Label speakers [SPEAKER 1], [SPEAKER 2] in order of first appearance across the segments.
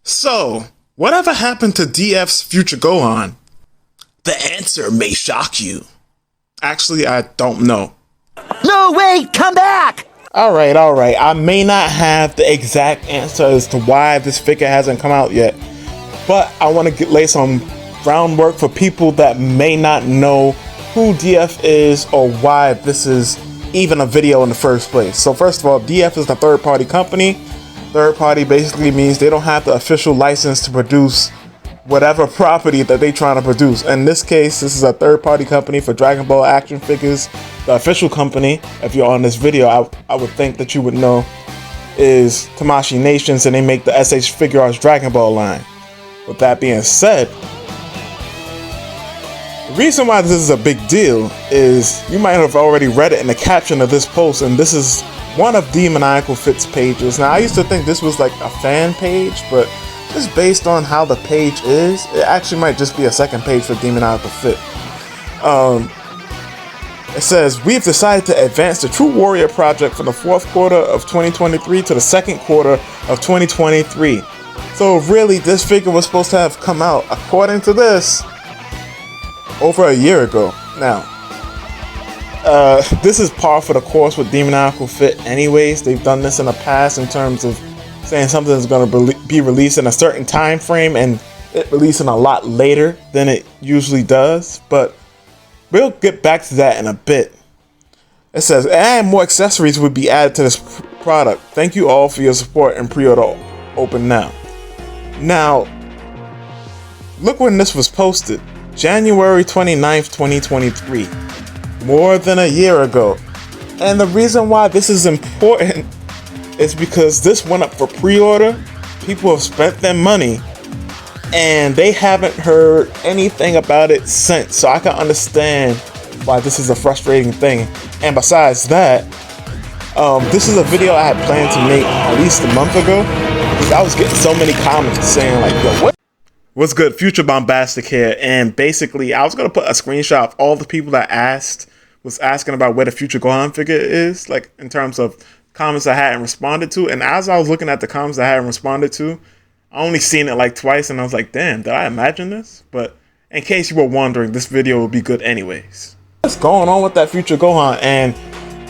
[SPEAKER 1] So, whatever happened to DF's Future Gohan? The answer may shock you. Actually, I don't know.
[SPEAKER 2] No, wait, come back!
[SPEAKER 1] Alright. I may not have the exact answer as to why this figure hasn't come out yet, but I want to lay some groundwork for people that may not know who DF is or why this is even a video in the first place. So first of all, DF is a third-party company. Third-party basically means they don't have the official license to produce whatever property that they're trying to produce. In this case, this is a third-party company for Dragon Ball action figures. The official company, if you're on this video, I would think that you would know, is Tamashii Nations, and they make the SH Figure Arts Dragon Ball line. With that being said, the reason why this is a big deal is you might have already read it in the caption of this post, and this is one of Demonical Fit's pages. Now, I used to think this was like a fan page, but just based on how the page is, it actually might just be a second page for Demonical Fit. It says, we've decided to advance the True Warrior project from the fourth quarter of 2023 to the second quarter of 2023. So really, this figure was supposed to have come out, according to this, over a year ago. Now, this is par for the course with Demonical Fit anyways. They've done this in the past in terms of saying something is going to be released in a certain time frame and it releasing a lot later than it usually does, but we'll get back to that in a bit. It says, and more accessories would be added to this product. Thank you all for your support and pre-order open now. Now, look when this was posted. January 29th, 2023. More than a year ago. And the reason why this is important is because this went up for pre-order. People have spent their money and they haven't heard anything about it since. So I can understand why this is a frustrating thing. And besides that, this is a video I had planned to make at least a month ago. I was getting so many comments saying like, yo, what? What's good? Future Bombastic here. And basically, I was going to put a screenshot of all the people that was asking about where the Future Gohan figure is, like in terms of comments I hadn't responded to. And as I was looking at the comments I hadn't responded to, I only seen it like twice, and I was like, damn, did I imagine this? But in case you were wondering, this video will be good anyways. What's going on with that Future Gohan? And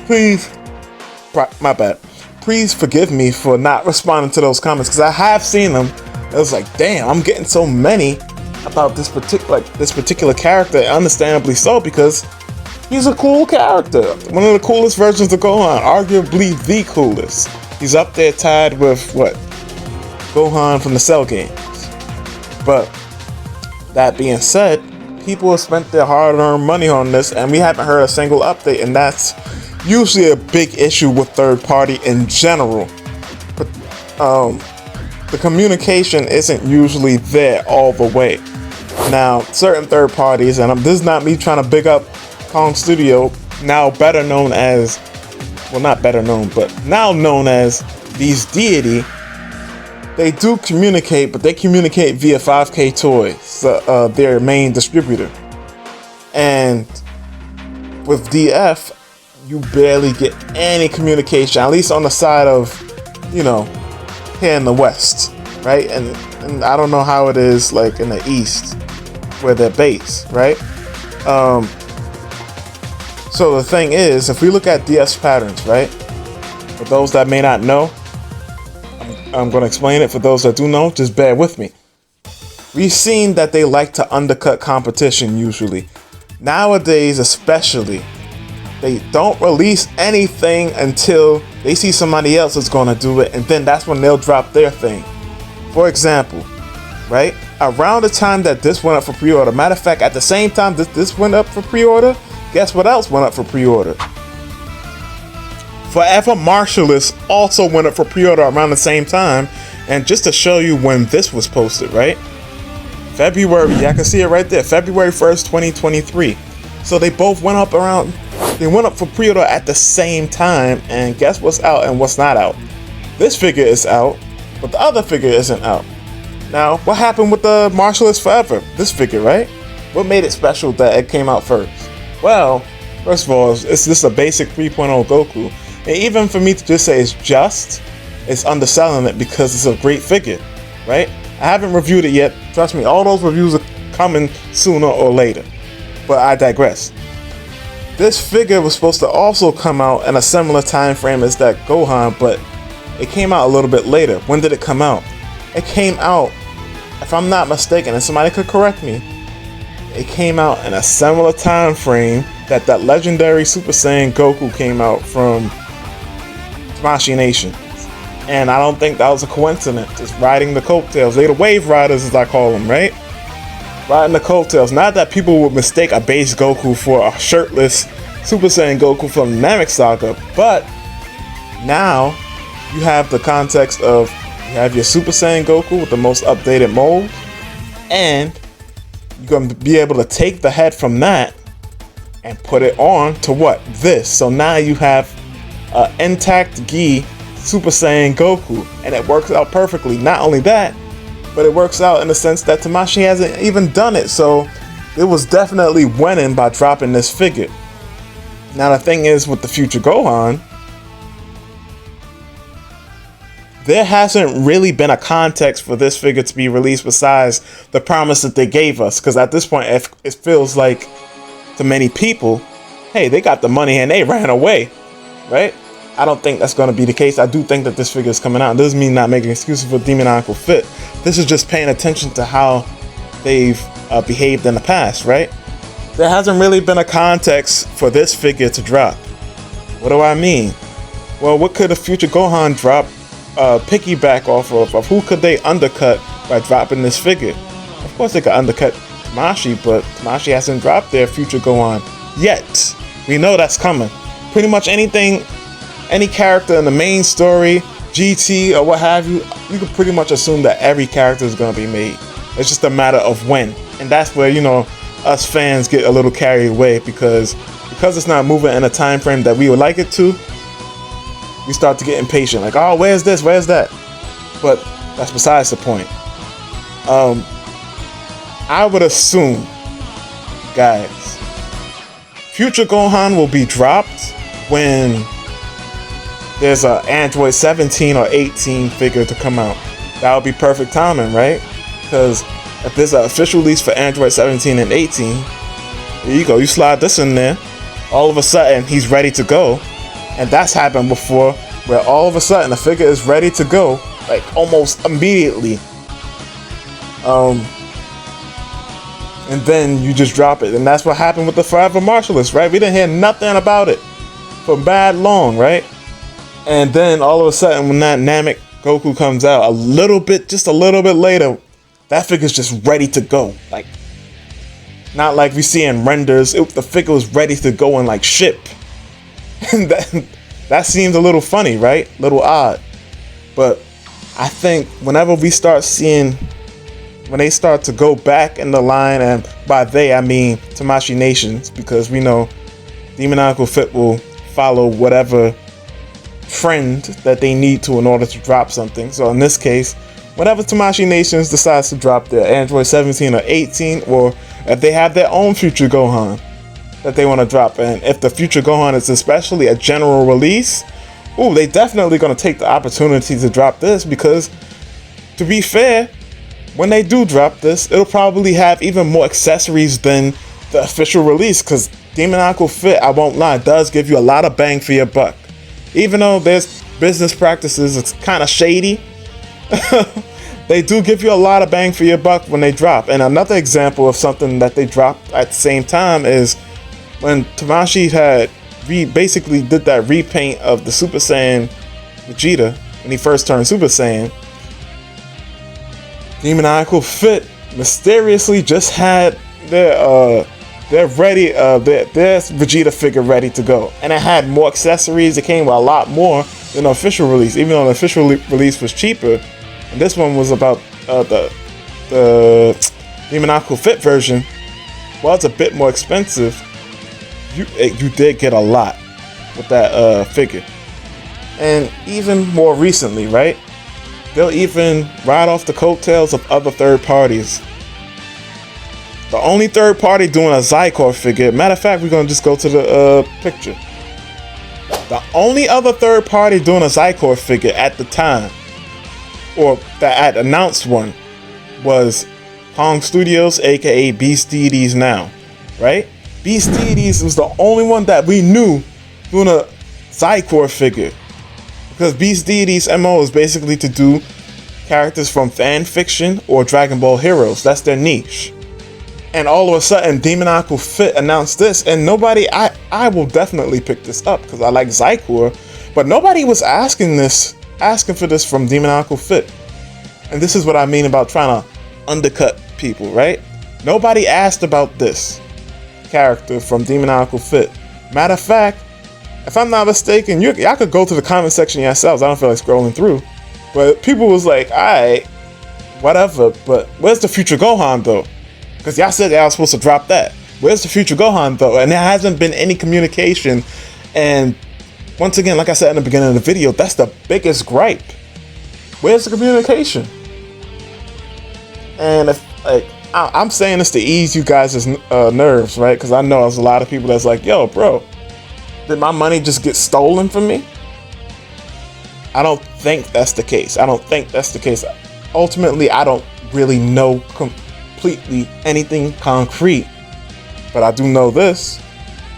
[SPEAKER 1] please, my bad, please forgive me for not responding to those comments, because I have seen them. It was like, damn, I'm getting so many about this particular character, understandably so, because he's a cool character. One of the coolest versions of Gohan, arguably the coolest. He's up there tied with, what, Gohan from the Cell games. But that being said, people have spent their hard-earned money on this, and we haven't heard a single update, and that's usually a big issue with third party in general. But the communication isn't usually there all the way. Now, certain third parties, and this is not me trying to big up Kong Studio, now better known as, well, not better known, but now known as These Deity, they do communicate, but they communicate via 5K Toys, their main distributor. And with DF, you barely get any communication, at least on the side of, you know, here in the West, right? And I don't know how it is like in the East, where they're based, right? So the thing is, if we look at DF's patterns, right? For those that may not know, I'm going to explain it. For those that do know, just bear with me. We've seen that they like to undercut competition usually. Nowadays, especially, they don't release anything until they see somebody else is going to do it, and then that's when they'll drop their thing. For example, right? Around the time that this went up for pre-order, matter of fact, at the same time this went up for pre-order, guess what else went up for pre-order? Forever Marshallus also went up for pre-order around the same time. And just to show you when this was posted, right? February, I can see it right there, February 1st, 2023. So they both went up for pre-order at the same time, and guess what's out and what's not out? This figure is out, but the other figure isn't out. Now, what happened with the Marshallus Forever? This figure, right? What made it special that it came out first? Well, first of all, it's just a basic 3.0 Goku. And even for me to just say it's underselling it because it's a great figure, right? I haven't reviewed it yet. Trust me, all those reviews are coming sooner or later. But I digress. This figure was supposed to also come out in a similar time frame as that Gohan, but it came out a little bit later. When did it come out? It came out, if I'm not mistaken, and somebody could correct me, it came out in a similar time frame that legendary Super Saiyan Goku came out from Tamashii Nation. And I don't think that was a coincidence. It's riding the coattails. They the wave riders, as I call them, right? Riding the coattails. Not that people would mistake a base Goku for a shirtless Super Saiyan Goku from the Namek Saga, but now you have the context of you have your Super Saiyan Goku with the most updated mold, and you're going to be able to take the head from that and put it on to what? This. So now you have an intact Gi Super Saiyan Goku, and it works out perfectly. Not only that, but it works out in the sense that Tamashii hasn't even done it, so it was definitely winning by dropping this figure. Now the thing is, with the Future Gohan, there hasn't really been a context for this figure to be released besides the promise that they gave us, because at this point it feels like to many people, hey, they got the money and they ran away, right? I don't think that's going to be the case. I do think that this figure is coming out. It doesn't mean not making excuses for Demonical Fit. This is just paying attention to how they've behaved in the past, right? There hasn't really been a context for this figure to drop. What do I mean? Well, what could a Future Gohan drop piggyback off of who could they undercut by dropping this figure? Of course they could undercut Tamashii, but Tamashii hasn't dropped their Future Gohan yet. We know that's coming. Pretty much anything, any character in the main story, GT or what have you, you can pretty much assume that every character is going to be made. It's just a matter of when. And that's where, you know, us fans get a little carried away because it's not moving in a time frame that we would like it to. We start to get impatient, like, oh, where's this, where's that? But that's besides the point. I would assume, guys, Future Gohan will be dropped when there's an Android 17 or 18 figure to come out. That would be perfect timing, right? Because if there's an official release for Android 17 and 18, there you go, you slide this in there, all of a sudden he's ready to go. And that's happened before, where all of a sudden the figure is ready to go, like almost immediately. And then you just drop it. And that's what happened with the Forever Martialist, right? We didn't hear nothing about it for bad long, right? And then all of a sudden when that Namek Goku comes out just a little bit later, that figure's just ready to go. Like, not like we see in renders. The figure was ready to go and like ship. And that seems a little funny, right? A little odd. But I think whenever we start seeing, when they start to go back in the line, and by they I mean Tamashii Nations, because we know Demonical Fit will follow whatever trend that they need to in order to drop something. So in this case, whenever Tamashii Nations decides to drop their Android 17 or 18, or if they have their own Future Gohan that they want to drop, and if the Future Gohan is especially a general release, ooh, they definitely going to take the opportunity to drop this, because to be fair, when they do drop this, it'll probably have even more accessories than the official release, because Demonical Fit, I won't lie, does give you a lot of bang for your buck. Even though there's business practices, it's kind of shady, they do give you a lot of bang for your buck when they drop. And another example of something that they dropped at the same time is when Tamashii had basically did that repaint of the Super Saiyan Vegeta when he first turned Super Saiyan. Demonical Fit mysteriously just had their Vegeta figure ready to go, and it had more accessories. It came with a lot more than the official release, even though the official release was cheaper. And this one was about the Demonical Fit version. While it's a bit more expensive, you did get a lot with that figure. And even more recently, right? They'll even ride off the coattails of other third parties. The only third party doing a Zykor figure, matter of fact, we're going to just go to the picture. The only other third party doing a Zykor figure at the time, or that had announced one, was Kong Studios, aka Beast Deities now, right? Beast Deities was the only one that we knew doing a Zycore figure. Because Beast Deities' MO is basically to do characters from fan fiction or Dragon Ball heroes. That's their niche. And all of a sudden, Demonical Fit announced this, and nobody, I will definitely pick this up because I like Zycore, but nobody was asking for this from Demonical Fit. And this is what I mean about trying to undercut people, right? Nobody asked about this character from Demonical Fit. Matter of fact, if I'm not mistaken, y'all could go to the comment section yourselves. I don't feel like scrolling through. But people was like, alright, whatever, but where's the Future Gohan though? Because y'all said y'all was supposed to drop that. Where's the Future Gohan though? And there hasn't been any communication. And once again, like I said in the beginning of the video, that's the biggest gripe. Where's the communication? And if, like, I'm saying this to ease you guys' nerves, right? Because I know there's a lot of people that's like, yo, bro, did my money just get stolen from me? I don't think that's the case. Ultimately, I don't really know completely anything concrete. But I do know this.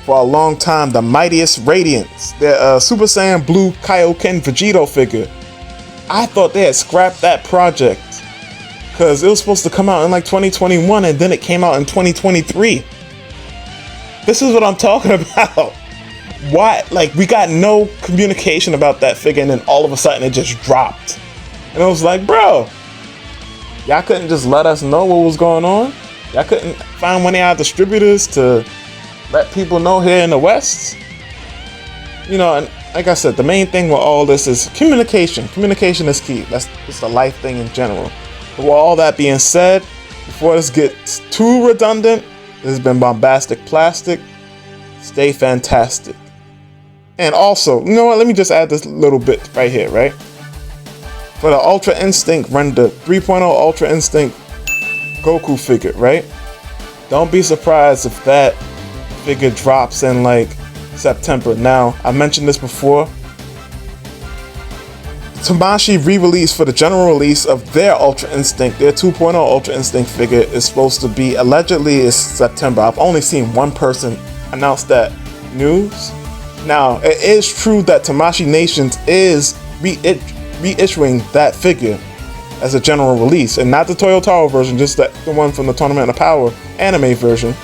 [SPEAKER 1] For a long time, the Mightiest Radiance, their Super Saiyan Blue Kaioken Vegito figure, I thought they had scrapped that project. Because it was supposed to come out in like 2021 and then it came out in 2023. This is what I'm talking about. Why? Like, we got no communication about that figure and then all of a sudden it just dropped. And I was like, bro, y'all couldn't just let us know what was going on? Y'all couldn't find one of our distributors to let people know here in the West? You know, and like I said, the main thing with all this is communication. Communication is key. That's just a life thing in general. But with all that being said, before this gets too redundant, this has been BombasticPlastic. Stay fantastic. And also, you know what? Let me just add this little bit right here, right? For the Ultra Instinct Render 3.0 Ultra Instinct Goku figure, right? Don't be surprised if that figure drops in like September. Now, I mentioned this before. Tamashii re-release for the general release of their Ultra Instinct, their 2.0 Ultra Instinct figure is supposed to be, allegedly is September. I've only seen one person announce that news. Now, it is true that Tamashii Nations is reissuing that figure as a general release, and not the Toyotaro version, just the one from the Tournament of Power anime version.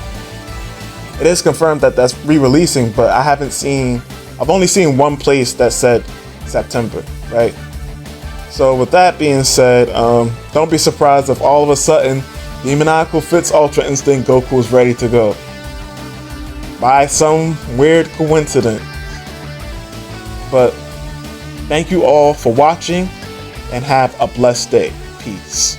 [SPEAKER 1] It is confirmed that that's re-releasing, but I've only seen one place that said September, right? So with that being said, don't be surprised if all of a sudden Demonical Fit's Ultra Instinct Goku is ready to go. By some weird coincidence. But thank you all for watching and have a blessed day. Peace.